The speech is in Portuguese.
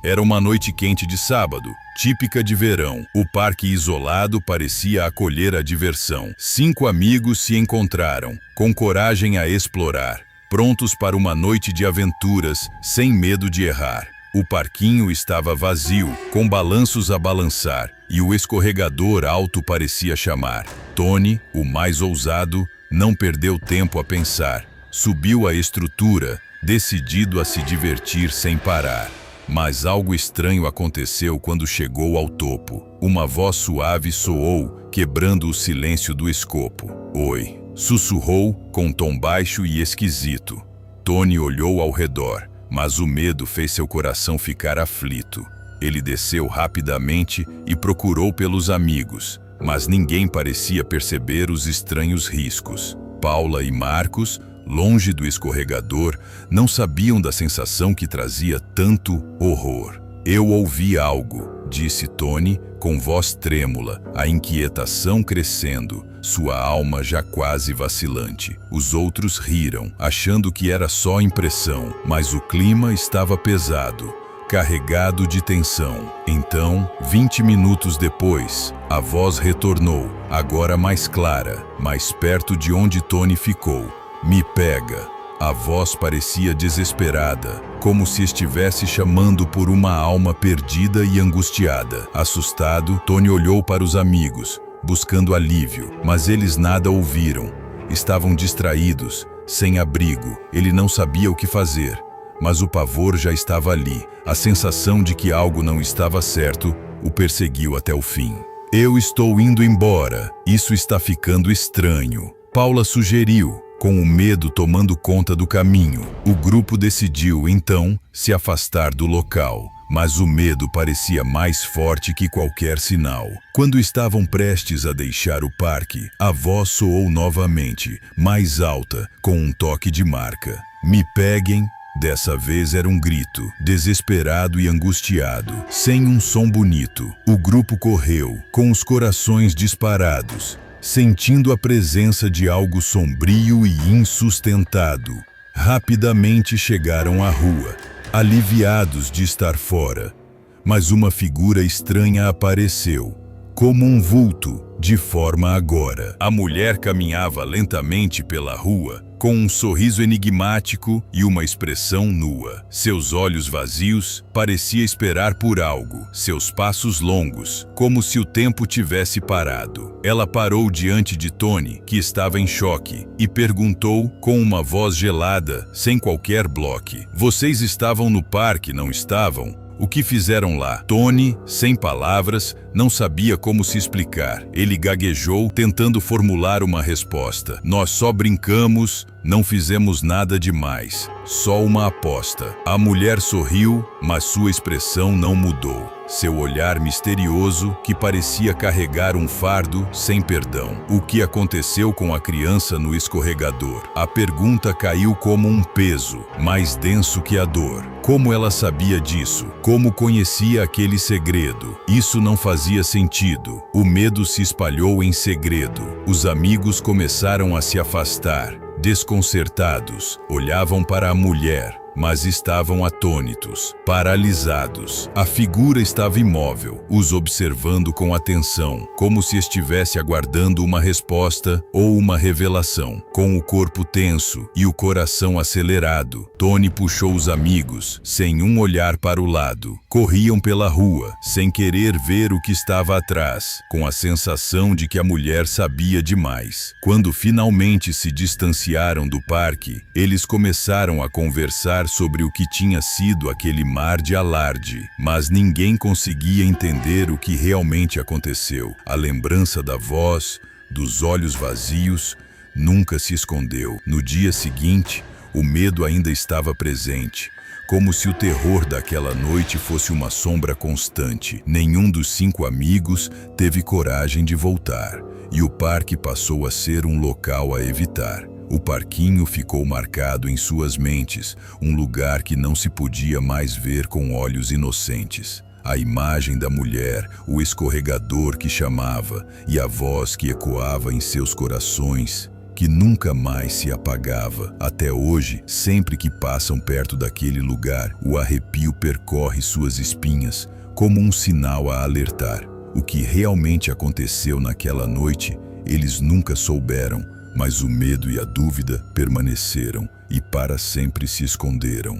Era uma noite quente de sábado, típica de verão. O parque isolado parecia acolher a diversão. 5 amigos se encontraram, com coragem a explorar, prontos para uma noite de aventuras, sem medo de errar. O parquinho estava vazio, com balanços a balançar, e o escorregador alto parecia chamar. Tony, o mais ousado, não perdeu tempo a pensar. Subiu a estrutura, decidido a se divertir sem parar. Mas algo estranho aconteceu quando chegou ao topo. Uma voz suave soou, quebrando o silêncio do escopo. "Oi", sussurrou, com tom baixo e esquisito. Tony olhou ao redor, mas o medo fez seu coração ficar aflito. Ele desceu rapidamente e procurou pelos amigos, mas ninguém parecia perceber os estranhos riscos. Paula e Marcos, longe do escorregador, não sabiam da sensação que trazia tanto horror. "Eu ouvi algo", disse Tony, com voz trêmula, a inquietação crescendo, sua alma já quase vacilante. Os outros riram, achando que era só impressão, mas o clima estava pesado, carregado de tensão. Então, 20 minutos depois, a voz retornou, agora mais clara, mais perto de onde Tony ficou. "Me pega." A voz parecia desesperada, como se estivesse chamando por uma alma perdida e angustiada. Assustado, Tony olhou para os amigos, buscando alívio, mas eles nada ouviram. Estavam distraídos, sem abrigo. Ele não sabia o que fazer, mas o pavor já estava ali. A sensação de que algo não estava certo o perseguiu até o fim. "Eu estou indo embora. Isso está ficando estranho", Paula sugeriu, com o medo tomando conta do caminho. O grupo decidiu, então, se afastar do local, mas o medo parecia mais forte que qualquer sinal. Quando estavam prestes a deixar o parque, a voz soou novamente, mais alta, com um toque de marca. "Me peguem." Dessa vez era um grito, desesperado e angustiado, sem um som bonito. O grupo correu, com os corações disparados, sentindo a presença de algo sombrio e insustentado. Rapidamente chegaram à rua, aliviados de estar fora. Mas uma figura estranha apareceu, como um vulto, de forma agora. A mulher caminhava lentamente pela rua, com um sorriso enigmático e uma expressão nua. Seus olhos vazios parecia esperar por algo, seus passos longos, como se o tempo tivesse parado. Ela parou diante de Tony, que estava em choque, e perguntou com uma voz gelada, sem qualquer bloque: "Vocês estavam no parque, não estavam? O que fizeram lá?" Tony, sem palavras, não sabia como se explicar. Ele gaguejou, tentando formular uma resposta. "Nós só brincamos, não fizemos nada demais. Só uma aposta." A mulher sorriu, mas sua expressão não mudou. Seu olhar misterioso, que parecia carregar um fardo sem perdão. "O que aconteceu com a criança no escorregador?" A pergunta caiu como um peso, mais denso que a dor. Como ela sabia disso? Como conhecia aquele segredo? Isso não fazia sentido. O medo se espalhou em segredo. Os amigos começaram a se afastar. Desconcertados, olhavam para a mulher, mas estavam atônitos, paralisados. A figura estava imóvel, os observando com atenção, como se estivesse aguardando uma resposta ou uma revelação. Com o corpo tenso e o coração acelerado, Tony puxou os amigos, sem um olhar para o lado. Corriam pela rua, sem querer ver o que estava atrás, com a sensação de que a mulher sabia demais. Quando finalmente se distanciaram do parque, eles começaram a conversar sobre o que tinha sido aquele mar de alarde, mas ninguém conseguia entender o que realmente aconteceu. A lembrança da voz, dos olhos vazios, nunca se escondeu. No dia seguinte, o medo ainda estava presente, como se o terror daquela noite fosse uma sombra constante. Nenhum dos 5 amigos teve coragem de voltar, e o parque passou a ser um local a evitar. O parquinho ficou marcado em suas mentes, um lugar que não se podia mais ver com olhos inocentes. A imagem da mulher, o escorregador que chamava e a voz que ecoava em seus corações, que nunca mais se apagava. Até hoje, sempre que passam perto daquele lugar, o arrepio percorre suas espinhas, como um sinal a alertar. O que realmente aconteceu naquela noite, eles nunca souberam, mas o medo e a dúvida permaneceram e para sempre se esconderam.